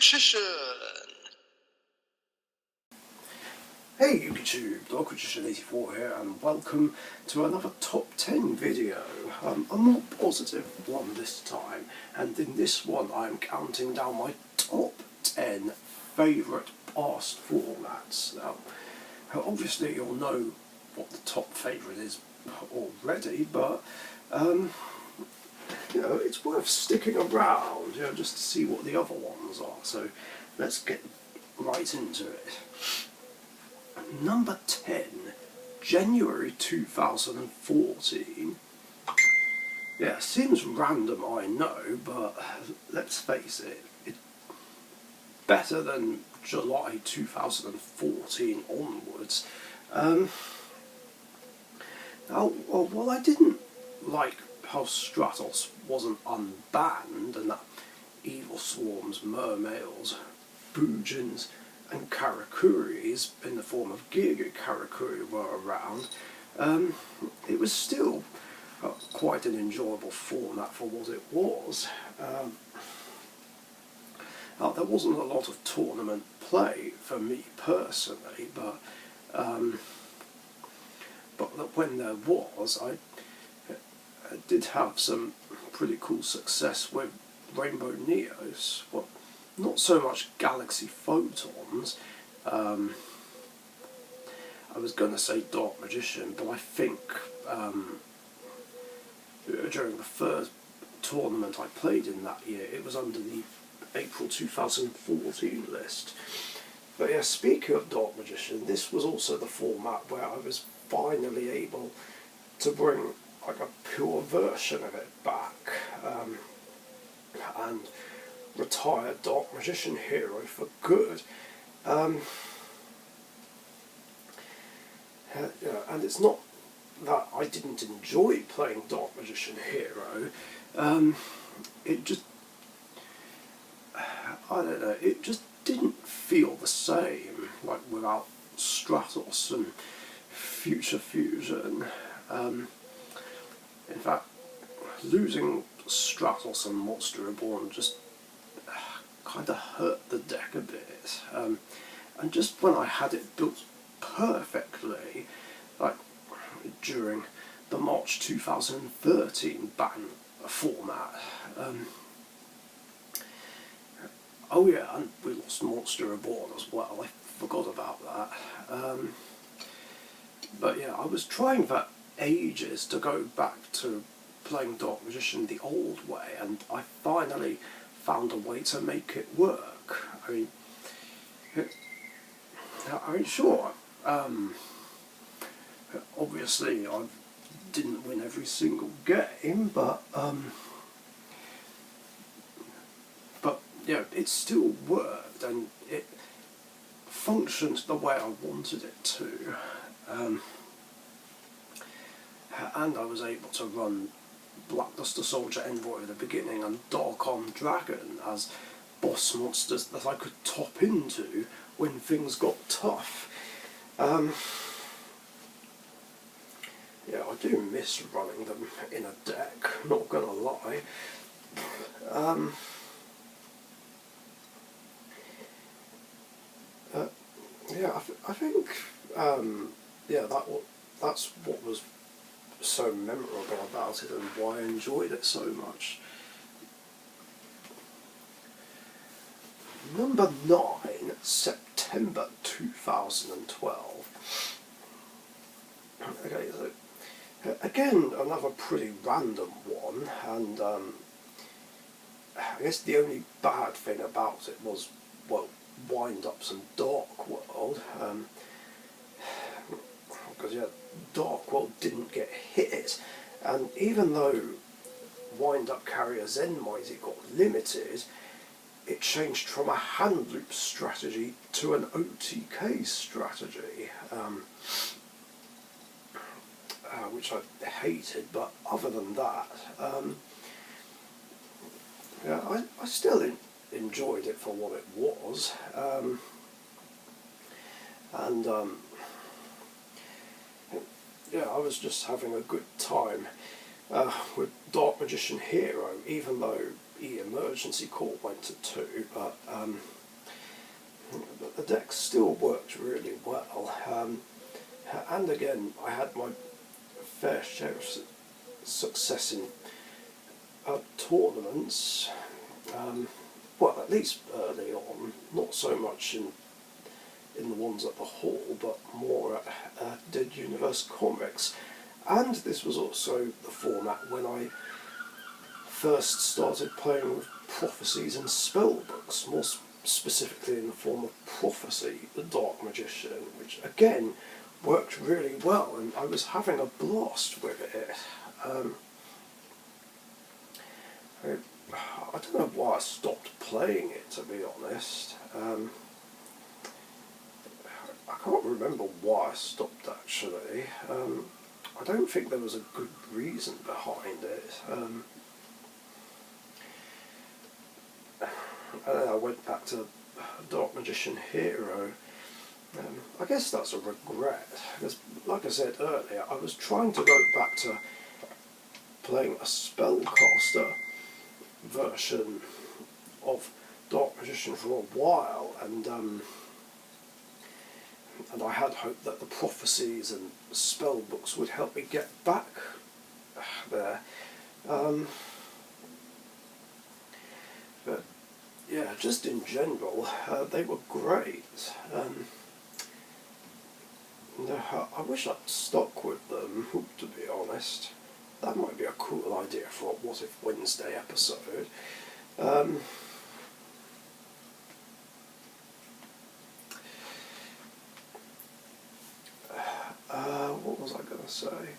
Richician! Hey YouTube, Richician84 here, and welcome to another top 10 video. A more positive one this time, and in this one I'm counting down my top 10 favourite past formats. Now, obviously you'll know what the top favourite is already, but you know, it's worth sticking around, you know, just to see what the other ones are. So let's get right into it. Number 10, January 2014. Yeah, seems random, I know, but let's face it, it's better than July 2014 onwards. Now, while I didn't like how Stratos wasn't unbanned and that Evil Swarms, Mermails, Boojins and Karakuris in the form of Giga Karakuri were around, it was still quite an enjoyable format for what it was. Now, there wasn't a lot of tournament play for me personally, but when there was, I did have some pretty cool success with Rainbow Neos. Well, not so much Galaxy Photons. I was going to say Dark Magician, but I think during the first tournament I played in that year, it was under the April 2014 list. But yeah, speaking of Dark Magician, this was also the format where I was finally able to bring like a pure version of it back, and retire Dark Magician Hero for good. And it's not that I didn't enjoy playing Dark Magician Hero, it just, I don't know, it just didn't feel the same, like without Stratos and Future Fusion. In fact, losing Stratos and Monster Reborn just kind of hurt the deck a bit. And just when I had it built perfectly, like during the March 2013 ban format. Oh yeah, and we lost Monster Reborn as well, I forgot about that. But yeah, I was trying for ages to go back to playing Dark Magician the old way, and I finally found a way to make it work. I mean, sure, obviously I didn't win every single game, but yeah, it still worked and it functioned the way I wanted it to. And I was able to run Blackluster Soldier Envoy at the beginning and Dark Armed Dragon as boss monsters that I could top into when things got tough. Yeah, I do miss running them in a deck, not gonna lie. Yeah, I think yeah, that's what was so memorable about it and why I enjoyed it so much. Number 9, September 2012. Okay, so again, another pretty random one, and I guess the only bad thing about it was, well, wind-ups and Dark World, because yeah, Dark World didn't get hit, and even though wind-up carrier Zenmighty got limited, it changed from a hand loop strategy to an OTK strategy, which I hated, but other than that, yeah, I still enjoyed it for what it was, and yeah, I was just having a good time with Dark Magician Hero, even though Emergency Call went to 2, but the deck still worked really well. And again, I had my fair share of success in tournaments, well, at least early on, not so much in the ones at the hall, but more at Dead Universe Comics. And this was also the format when I first started playing with prophecies and spellbooks, more specifically in the form of Prophecy, the Dark Magician, which again worked really well, and I was having a blast with it. I don't know why I stopped playing it, to be honest. I can't remember why I stopped, actually. I don't think there was a good reason behind it. I went back to Dark Magician Hero. I guess that's a regret, because like I said earlier, I was trying to go back to playing a spellcaster version of Dark Magician for a while, and I had hoped that the prophecies and spell books would help me get back there. But yeah, just in general, they were great. I wish I'd stuck with them, to be honest. That might be a cool idea for a What If Wednesday episode. What was I going to say?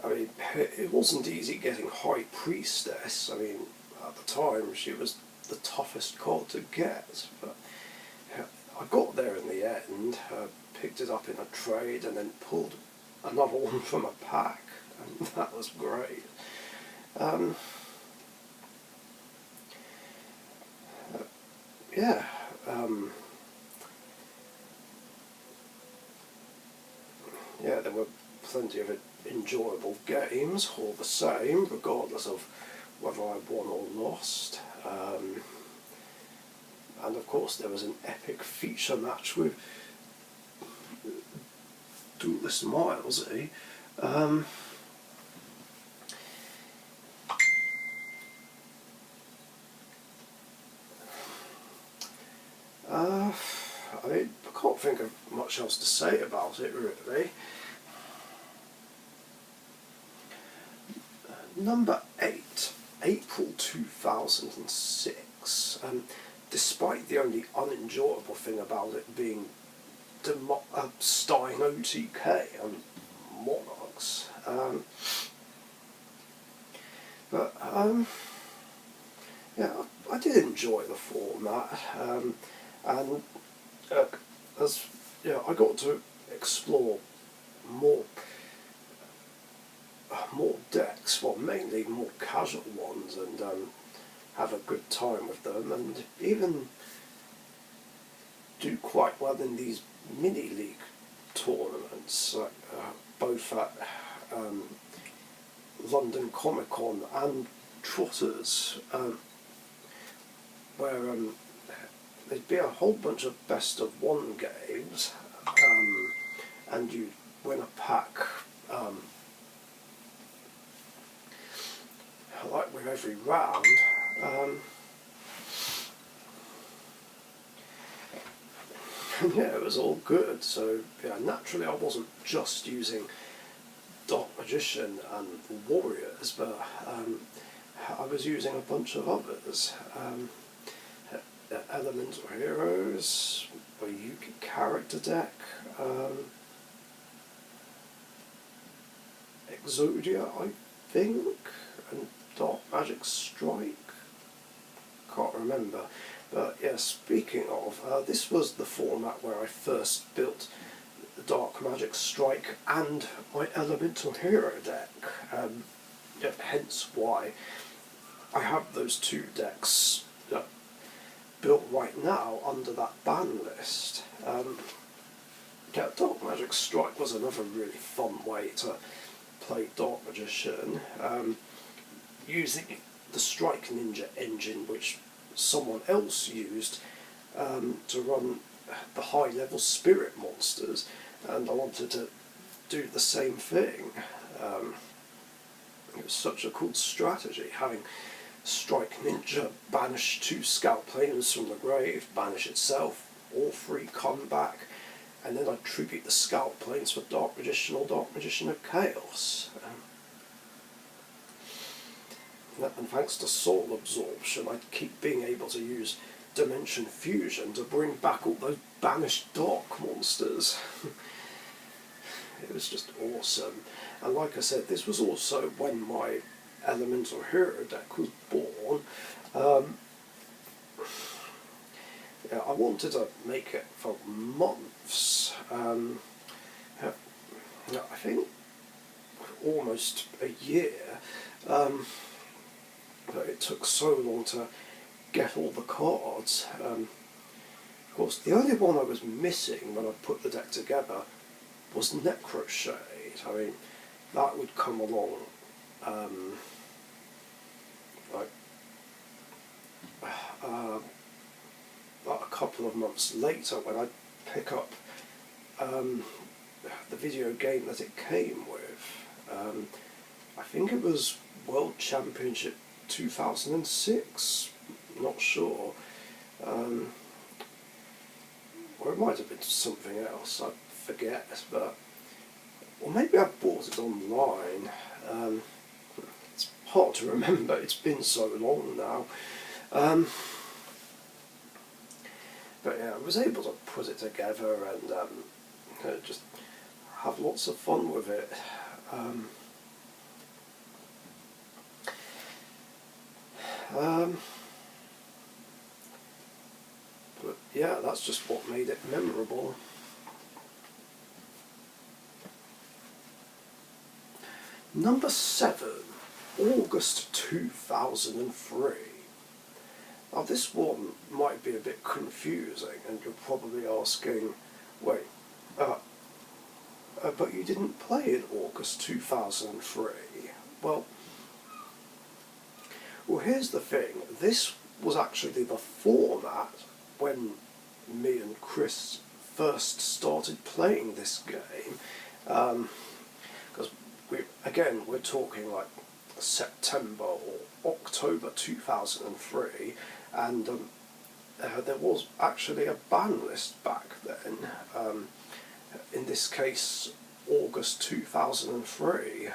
I mean, it wasn't easy getting High Priestess. I mean, at the time, she was the toughest card to get, but I got there in the end, picked it up in a trade, and then pulled another one from a pack, and that was great. Yeah. Yeah, there were plenty of enjoyable games, all the same, regardless of whether I won or lost. And of course there was an epic feature match with Duelist Milesy. I mean, I can't think of much else to say about it, really. Number 8, April 2006. Despite the only unenjoyable thing about it being Stein OTK and Monarchs. Yeah, I did enjoy the format, and as I got to explore more decks, well, mainly more casual ones, and have a good time with them, and even do quite well in these mini league tournaments, like, both at London Comic Con and Trotters, where there'd be a whole bunch of best of one games, and you'd win a pack, like with every round. Yeah, it was all good. So yeah, naturally I wasn't just using Dark Magician and Warriors, but I was using a bunch of others. Elemental Heroes, a Yuki character deck, Exodia, I think, and Dark Magic Strike. Can't remember. But yeah, speaking of, this was the format where I first built the Dark Magic Strike and my Elemental Hero deck. Yeah, hence why I have those two decks built right now under that ban list. Yeah, Dark Magic Strike was another really fun way to play Dark Magician, using the Strike Ninja engine which someone else used to run the high level spirit monsters, and I wanted to do the same thing. It was such a cool strategy, having Strike Ninja banish 2 Scout Planes from the grave, banish itself, all 3 come back, and then I'd tribute the Scout Planes for Dark Magician or Dark Magician of Chaos. And thanks to Soul Absorption, I'd keep being able to use Dimension Fusion to bring back all those banished Dark monsters. It was just awesome. And like I said, this was also when my Elemental Hero deck was born. Yeah, I wanted to make it for months. I think almost a year. But it took so long to get all the cards. Of course, the only one I was missing when I put the deck together was Necroshade. I mean, that would come along a couple of months later when I pick up the video game that it came with. I think it was World Championship 2006, not sure. Or it might have been something else, I forget, or maybe I bought it online. It's hard to remember, it's been so long now. But yeah, I was able to put it together and just have lots of fun with it. But yeah, that's just what made it memorable. Number 7, August 2003. Now this one might be a bit confusing, and you're probably asking, wait, but you didn't play in August 2003. Well, here's the thing. This was actually the format when me and Chris first started playing this game. Because we're talking like September or October 2003, and there was actually a ban list back then. In this case, August 2003.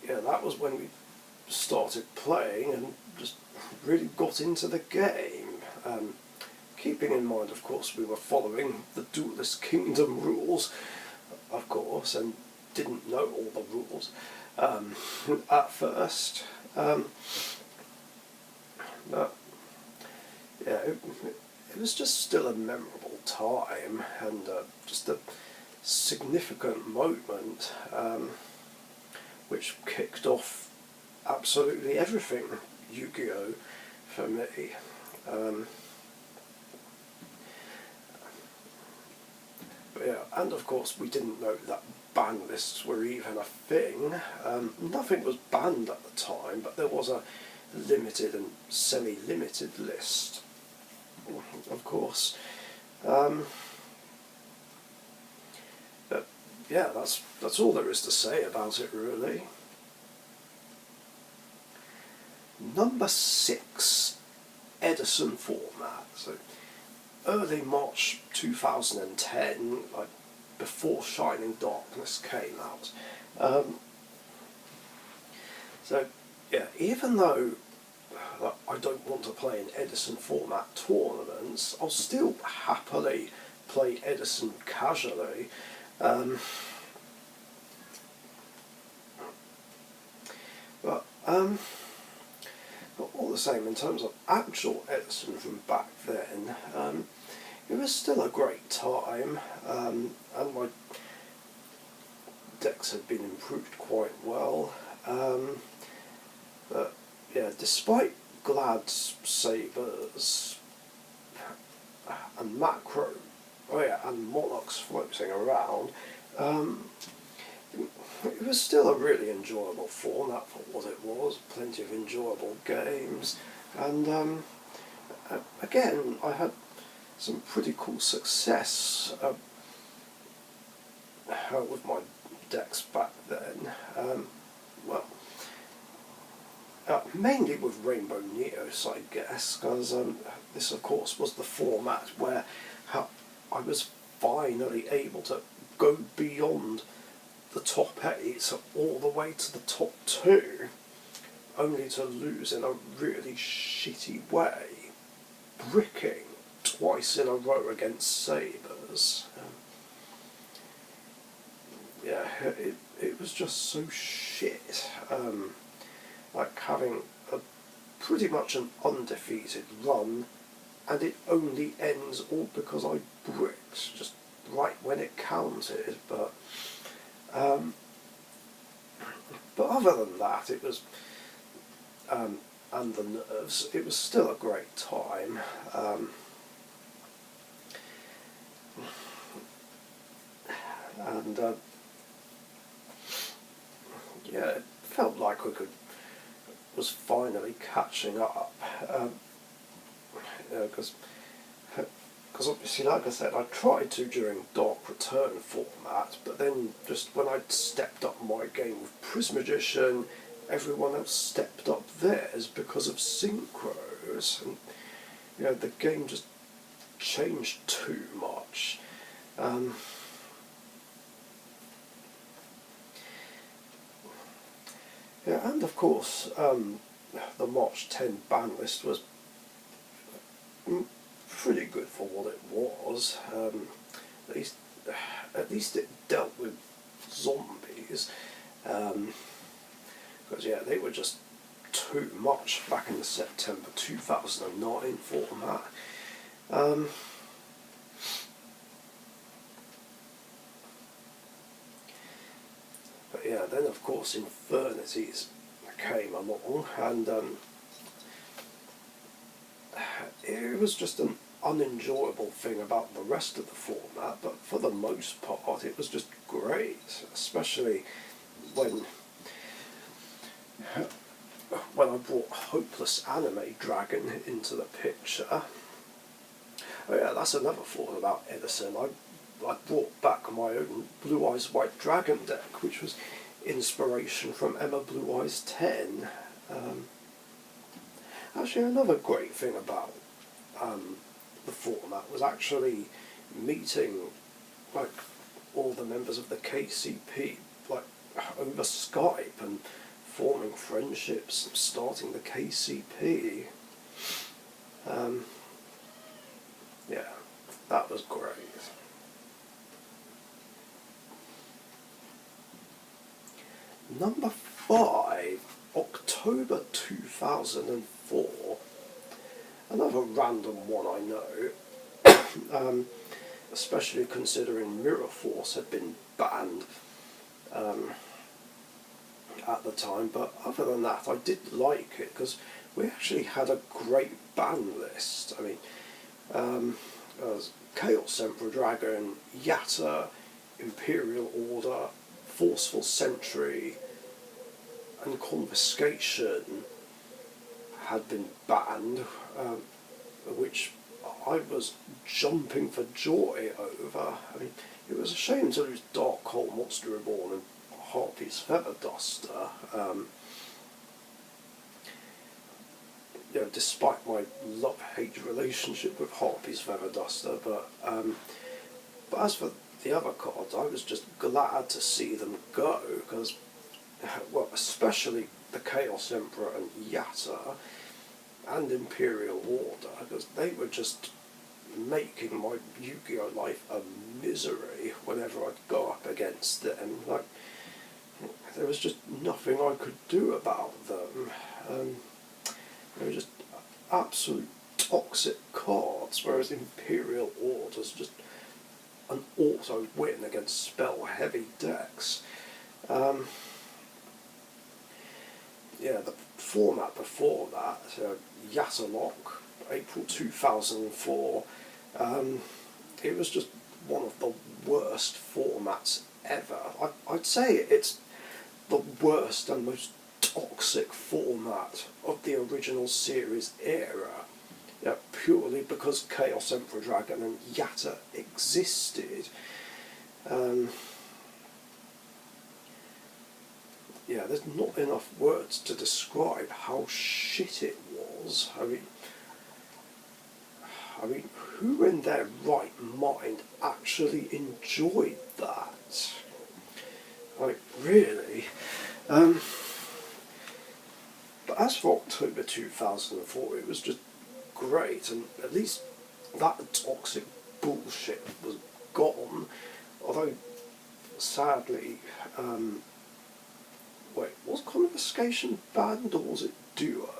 Yeah, that was when we started playing and just really got into the game. Keeping in mind, of course, we were following the Duelist Kingdom rules, of course, and didn't know all the rules at first. But yeah, it was just still a memorable time, and just a significant moment, which kicked off absolutely everything Yu-Gi-Oh! For me. But yeah, and of course we didn't know that ban lists were even a thing. Nothing was banned at the time, but there was a limited and semi-limited list, of course. But yeah, that's all there is to say about it, really. Number 6, Edison format. So early March 2010, like before Shining Darkness came out. So yeah, even though I don't want to play in Edison format tournaments, I'll still happily play Edison casually. But all the same, in terms of actual Edison from back then, it was still a great time, and my decks had been improved quite well. But yeah, and of course we didn't know that ban list were even a thing. Nothing was banned at the time, but there was a limited and semi-limited list, of course. But yeah, despite Glad's sabres and macro, and monarchs floating around, um, it was still a really enjoyable format for what it was. Plenty of enjoyable games, and again, I had some pretty cool success with my decks back then. Well, mainly with Rainbow Neos, I guess, because this, of course, was the format where I was finally able to go beyond the top 8 all the way to the top 2, only to lose in a really shitty way, bricking twice in a row against Sabres. Yeah, it was just so shit. Like having pretty much an undefeated run, and it only ends all because I bricked just right when it counted. But other than that, it was and the nerves. It was still a great time. And yeah, it felt like was finally catching up. Because obviously, like I said, I tried to during Dark Return format, but then just when I'd stepped up my game with Prismagician, everyone else stepped up theirs because of synchros, and the game just changed too much. Yeah, and of course, the March 10 ban list was pretty good for what it was. At least it dealt with zombies, because they were just too much back in the September 2009 format. But yeah, then of course Infernities came along, and it was just an unenjoyable thing about the rest of the format, but for the most part it was just great, especially when I brought Hopeless Anime Dragon into the picture. Oh yeah, that's another thought about Edison. I brought back my own Blue Eyes White Dragon deck, which was inspiration from Emma Blue Eyes 10. Actually, another great thing about the format was actually meeting like all the members of the KCP like over Skype and forming friendships and starting the KCP. Yeah, that was great. Number 5, October 2004. Another random one, I know, especially considering Mirror Force had been banned at the time, but other than that I did like it because we actually had a great ban list. I mean, there was Chaos Emperor Dragon, Yatta, Imperial Order, Forceful Sentry, and Confiscation had been banned, which I was jumping for joy over. I mean, it was a shame to lose Darkhold, Monster Reborn, and Harpy's Feather Duster. Despite my love-hate relationship with Harpy's Feather Duster, but as for the other cards, I was just glad to see them go, because, well, especially the Chaos Emperor and Yatta and Imperial Order, because they were just making my Yu-Gi-Oh life a misery whenever I'd go up against them. Like, there was just nothing I could do about them. They were just absolute toxic cards, whereas Imperial Order's just an auto win against spell-heavy decks. The format before that, Yatterlock, April 2004, it was just one of the worst formats ever. I'd say it's the worst and most toxic format of the original series era, purely because Chaos Emperor Dragon and Yatta existed. There's not enough words to describe how shit it was. I mean, who in their right mind actually enjoyed that? Like, really? But as for October 2004, it was just great, and at least that toxic bullshit was gone. Although, sadly, was Confiscation banned or was it Duo?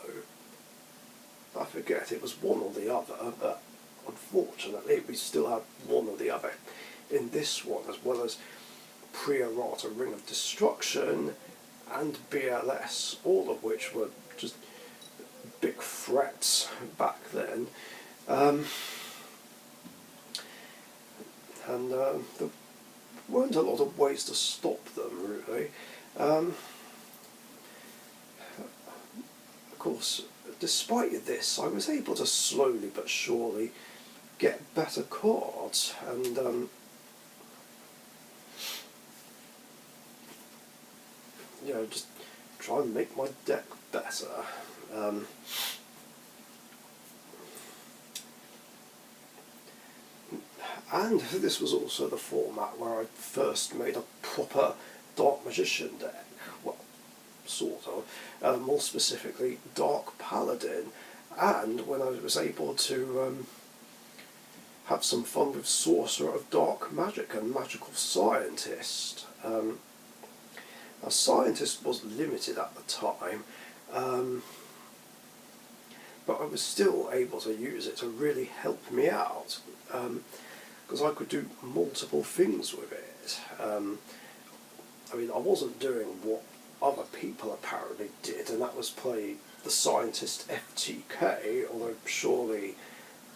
I forget, it was one or the other, but unfortunately we still had one or the other in this one, as well as Pre-Errata Ring of Destruction and BLS, all of which were just big threats back then. There weren't a lot of ways to stop them, really. Of course, despite this, I was able to slowly but surely get better cards, and just try and make my deck better. And this was also the format where I first made a proper Dark Magician deck. Well, sort of. More specifically, Dark Paladin. And when I was able to have some fun with Sorcerer of Dark Magic and Magical Scientist. A Scientist was limited at the time, but I was still able to use it to really help me out, because I could do multiple things with it. I wasn't doing what other people apparently did, and that was play the Scientist FTK, although surely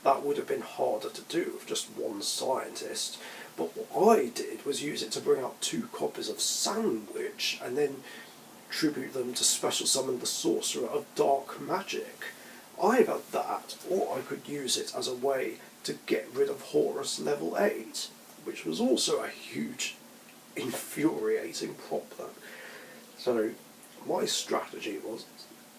that would have been harder to do with just one Scientist. But what I did was use it to bring out 2 copies of Sandwich, and then tribute them to special summon the Sorcerer of Dark Magic. Either that, or I could use it as a way to get rid of Horus level 8, which was also a huge, infuriating problem. So my strategy was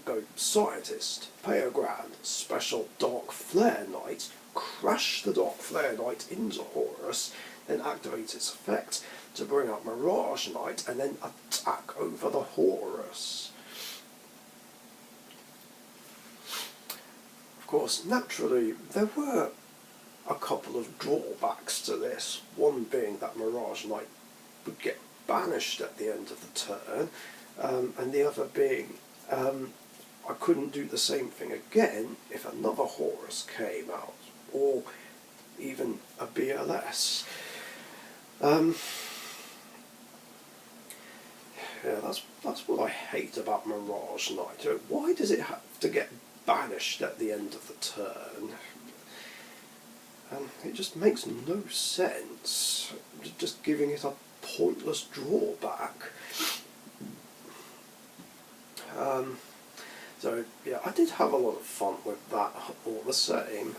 go Scientist, pay a grand, special Dark Flare Knight, crash the Dark Flare Knight into Horus, then activate its effect to bring up Mirage Knight, and then attack over the Horus. Of course, naturally, there were a couple of drawbacks to this, one being that Mirage Knight would get banished at the end of the turn, and the other being I couldn't do the same thing again if another Horus came out, or even a BLS. That's what I hate about Mirage Knight. Why does it have to get banished at the end of the turn? It just makes no sense, just giving it a pointless drawback. So yeah, I did have a lot of fun with that all the same.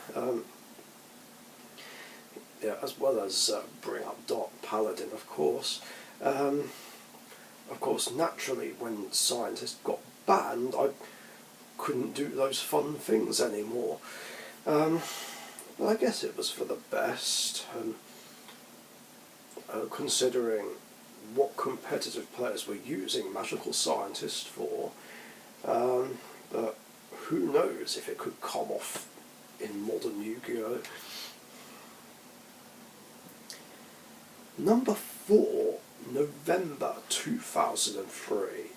As well as bring up Dark Paladin, of course. Of course, naturally, when Scientist got banned, I couldn't do those fun things anymore. But I guess it was for the best, considering what competitive players were using Magical Scientist for. But who knows if it could come off in modern Yu-Gi-Oh! Number 4, November 2003.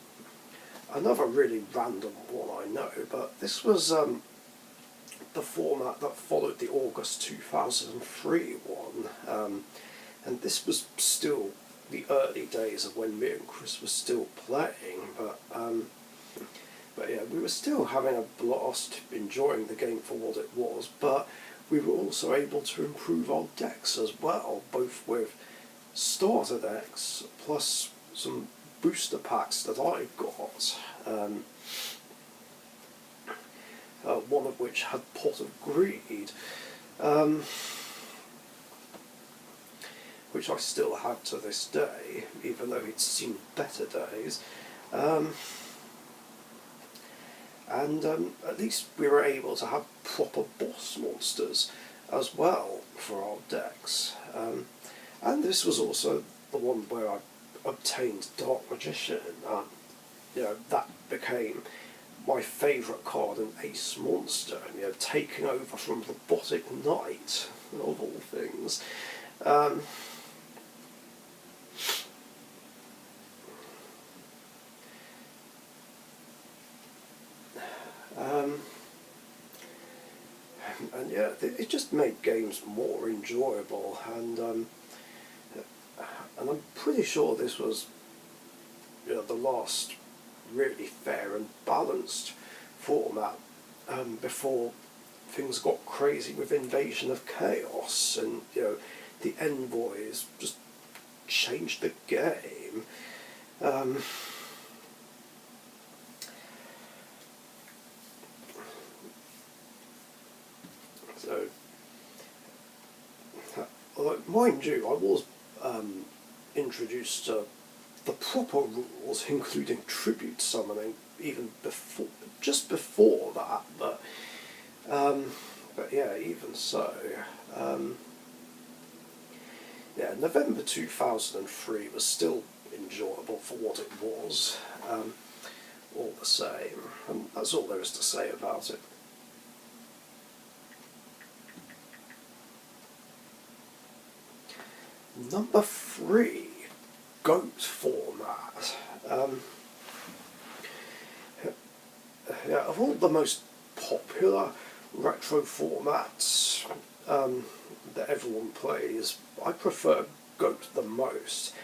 Another really random one, I know, but this was the format that followed the August 2003 one. And this was still the early days of when me and Chris were still playing, but But yeah, we were still having a blast enjoying the game for what it was, but we were also able to improve our decks as well, both with starter decks plus some booster packs that I got. One of which had Pot of Greed, which I still have to this day, even though it's seen better days. And at least we were able to have proper boss monsters as well for our decks. And this was also the one where I obtained Dark Magician, and that became my favourite card, an ace monster, taking over from Robotic Knight, of all things. And yeah, it just made games more enjoyable, and I'm pretty sure this was the last really fair and balanced format before things got crazy with Invasion of Chaos, and the envoys just changed the game. So, mind you, I was introduced to the proper rules, including tribute summoning, even just before that. But yeah, even so, yeah, November 2003 was still enjoyable for what it was. All the same, and that's all there is to say about it. Number 3, GOAT format. Yeah, of all the most popular retro formats that everyone plays, I prefer GOAT the most,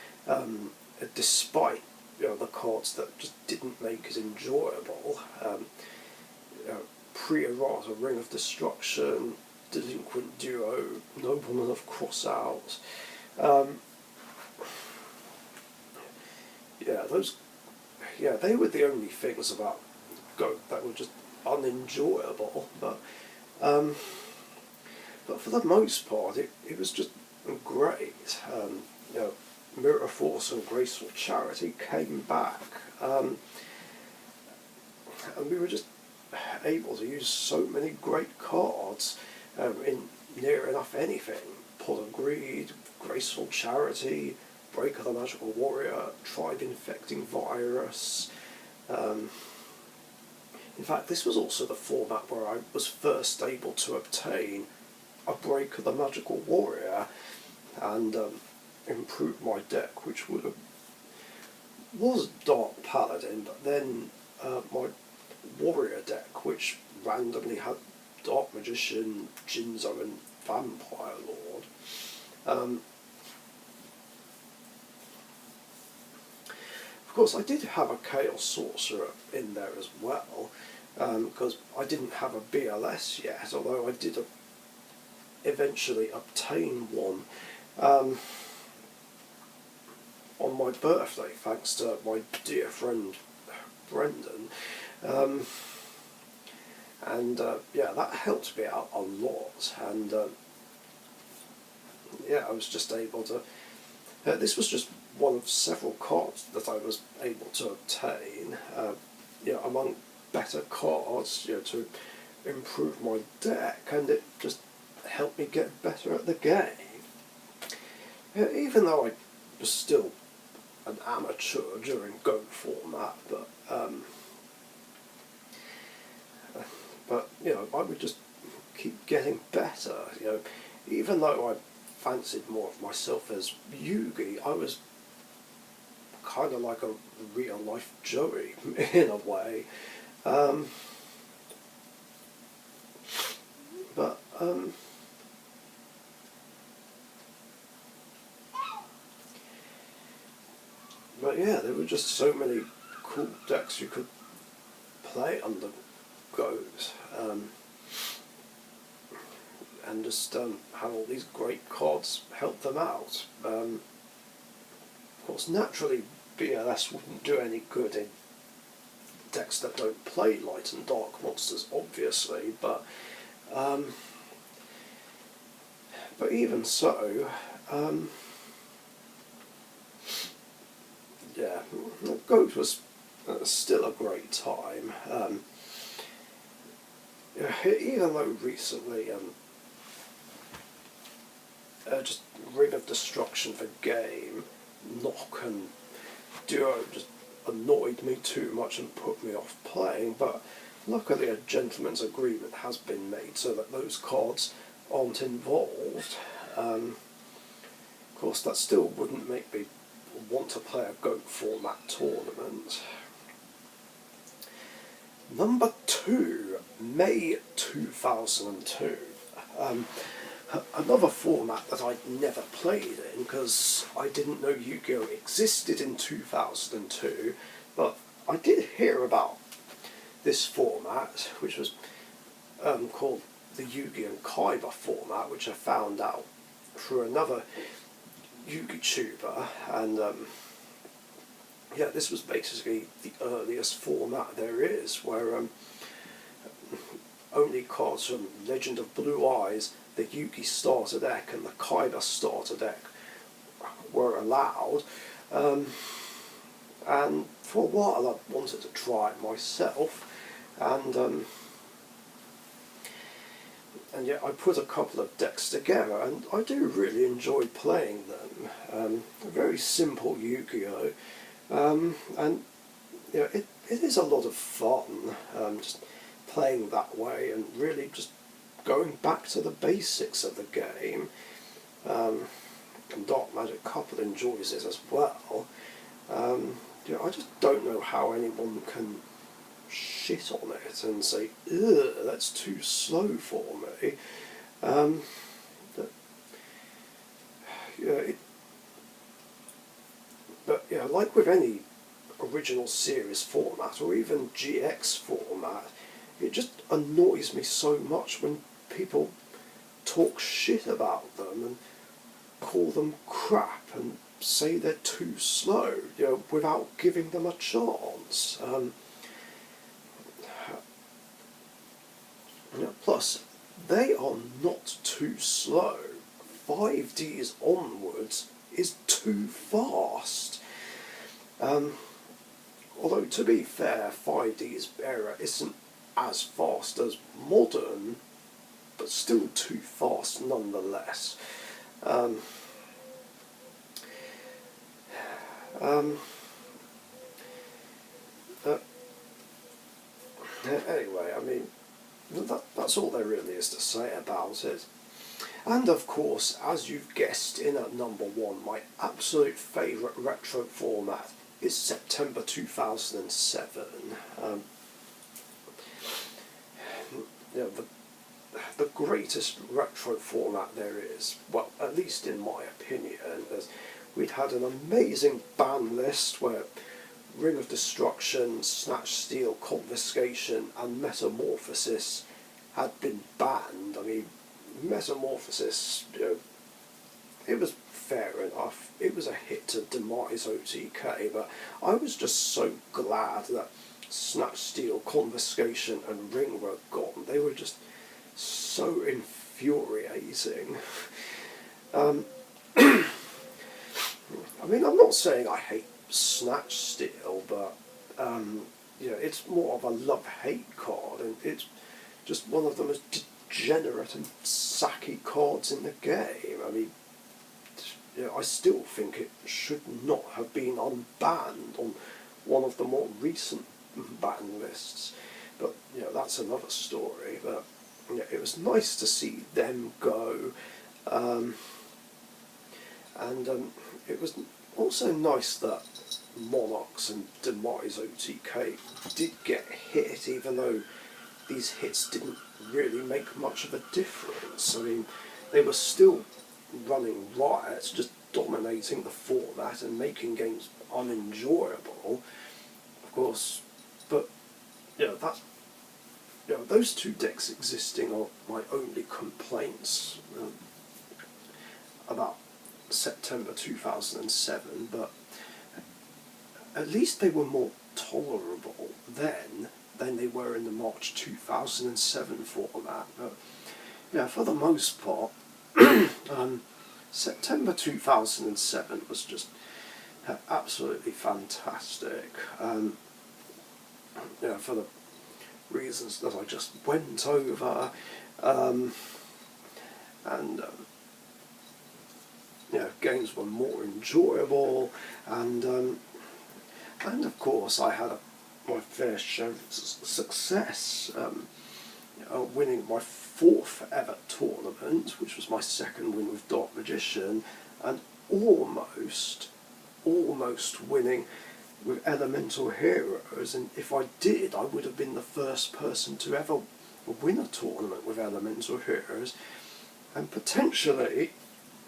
despite the cards that just didn't make it enjoyable. Pre-errata, Ring of Destruction, Delinquent Duo, Nobleman of Crossout. Yeah, they were the only things about GOAT that were just unenjoyable, but for the most part, it was just great. Mirror Force and Graceful Charity came back, and we were just able to use so many great cards in near enough anything. Pot of Greed, Graceful Charity, Break of the Magical Warrior, Tribe Infecting Virus. In fact, this was also the format where I was first able to obtain a Break of the Magical Warrior and improve my deck, which was Dark Paladin, but then my Warrior deck, which randomly had Dark Magician, Jinzo, and Vampire Lord. Of course, I did have a Chaos Sorcerer in there as well, because I didn't have a BLS yet, although I did eventually obtain one on my birthday, thanks to my dear friend Brendan. Yeah, that helped me out a lot, and yeah, I was just able to... this was just one of several cards that I was able to obtain, among better cards, to improve my deck, and it just helped me get better at the game. Even though I was still an amateur during GOAT format, but I would just keep getting better. Even though I fancied more of myself as Yugi, I was kind of like a real life Joey in a way. But yeah, there were just so many cool decks you could play under goes, and just how all these great cards help them out. Of course, naturally, BLS wouldn't do any good in decks that don't play light and dark monsters, obviously, but even so, yeah, Goat was still a great time. Even though recently, just Ring of Destruction for game, Knock and Duo just annoyed me too much and put me off playing, but luckily a gentleman's agreement has been made so that those cards aren't involved. Of course, that still wouldn't make me want to play a Goat format tournament. Number 2, May 2002. Another format that I'd never played in because I didn't know Yu-Gi-Oh! Existed in 2002, but I did hear about this format, which was called the Yu-Gi-Oh! Kaiba format, which I found out through another Yu-Gi-Tuber, and yeah, this was basically the earliest format there is, where only cards from Legend of Blue Eyes, the Yugi starter deck and the Kaiba starter deck were allowed, and for a while I wanted to try it myself, and yeah, I put a couple of decks together, and I do really enjoy playing them. Very simple Yu-Gi-Oh! And you know, it is a lot of fun, just playing that way and really just going back to the basics of the game. And Dark Magic Couple enjoys it as well. You know, I just don't know how anyone can shit on it and say, ugh, that's too slow for me. But yeah, like with any original series format or even GX format, it just annoys me so much when people talk shit about them and call them crap and say they're too slow, you know, without giving them a chance. You know, plus, they are not too slow. 5Ds onwards is too fast. Although, to be fair, 5D's era isn't as fast as modern, but still too fast nonetheless. Anyway, I mean, that's all there really is to say about it. And of course, as you've guessed in at number 1, my absolute favourite retro format is September 2007. You know, the greatest retro format there is, well, at least in my opinion, as we'd had an amazing ban list where Ring of Destruction, Snatch Steal, Confiscation and Metamorphosis had been banned. I mean, Metamorphosis, you know, it was fair enough. It was a hit to demise OTK, but I was just so glad that Snatch Steal, Confiscation and Ring were gone. They were just so infuriating. I mean, I'm not saying I hate Snatch Steal, but you know, it's more of a love-hate card, and it's just one of the most degenerate and sacky cards in the game. I mean, you know, I still think it should not have been unbanned on one of the more recent ban lists, but you know, that's another story. But you know, it was nice to see them go, and it was also nice that Monarchs and Demise OTK did get hit, even though these hits didn't really make much of a difference. I mean, they were still running riot, just dominating the format and making games unenjoyable, of course, but you know, those two decks existing are my only complaints about September 2007, but at least they were more tolerable then than they were in the March 2007 format. But yeah, for the most part, September 2007 was just absolutely fantastic. Yeah, for the reasons that I just went over, and you know, games were more enjoyable, and of course I had my fair share of success, winning my 4th ever tournament, which was my 2nd win with Dark Richician, and almost winning with Elemental Heroes. And if I did, I would have been the first person to ever win a tournament with Elemental Heroes, and potentially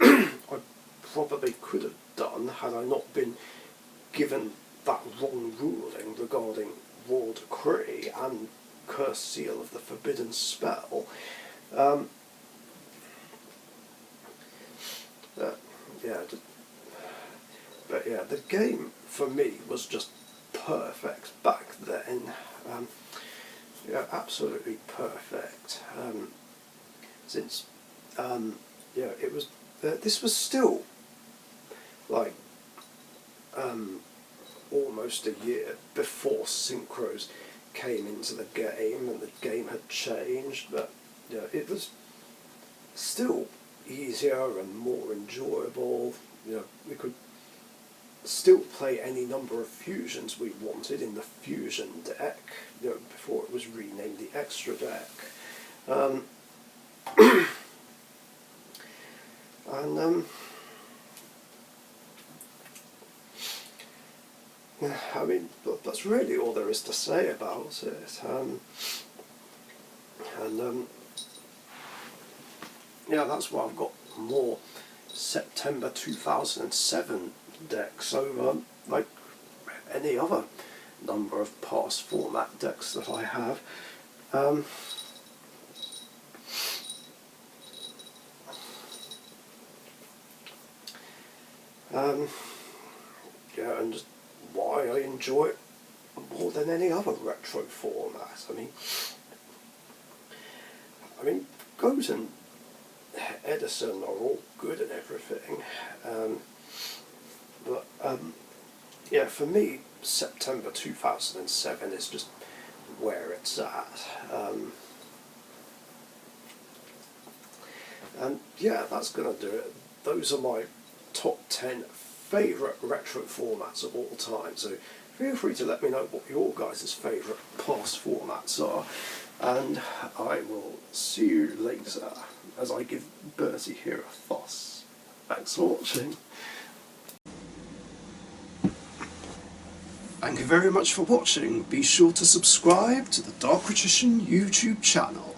I probably could have done had I not been given that wrong ruling regarding Royal Decree and Cursed Seal of the Forbidden Spell. But yeah, the game for me was just perfect back then. Yeah, absolutely perfect. Since yeah, it was. This was still like almost a year before synchros came into the game, and the game had changed, but yeah, it was still easier and more enjoyable. You know, we could still play any number of fusions we wanted in the fusion deck, you know, before it was renamed the extra deck. I mean, that's really all there is to say about it. Yeah, that's why I've got more September 2007 decks over like any other number of past format decks that I have. Yeah, and just why I enjoy it more than any other retro format. I mean, Goat and Edison are all good and everything, but yeah, for me, September 2007 is just where it's at. And yeah, that's going to do it. Those are my top 10 favourite retro formats of all time, so feel free to let me know what your guys' favourite past formats are, and I will see you later as I give Bertie here a fuss. Thanks for watching. Thank you very much for watching. Be sure to subscribe to the Dark Richician YouTube channel.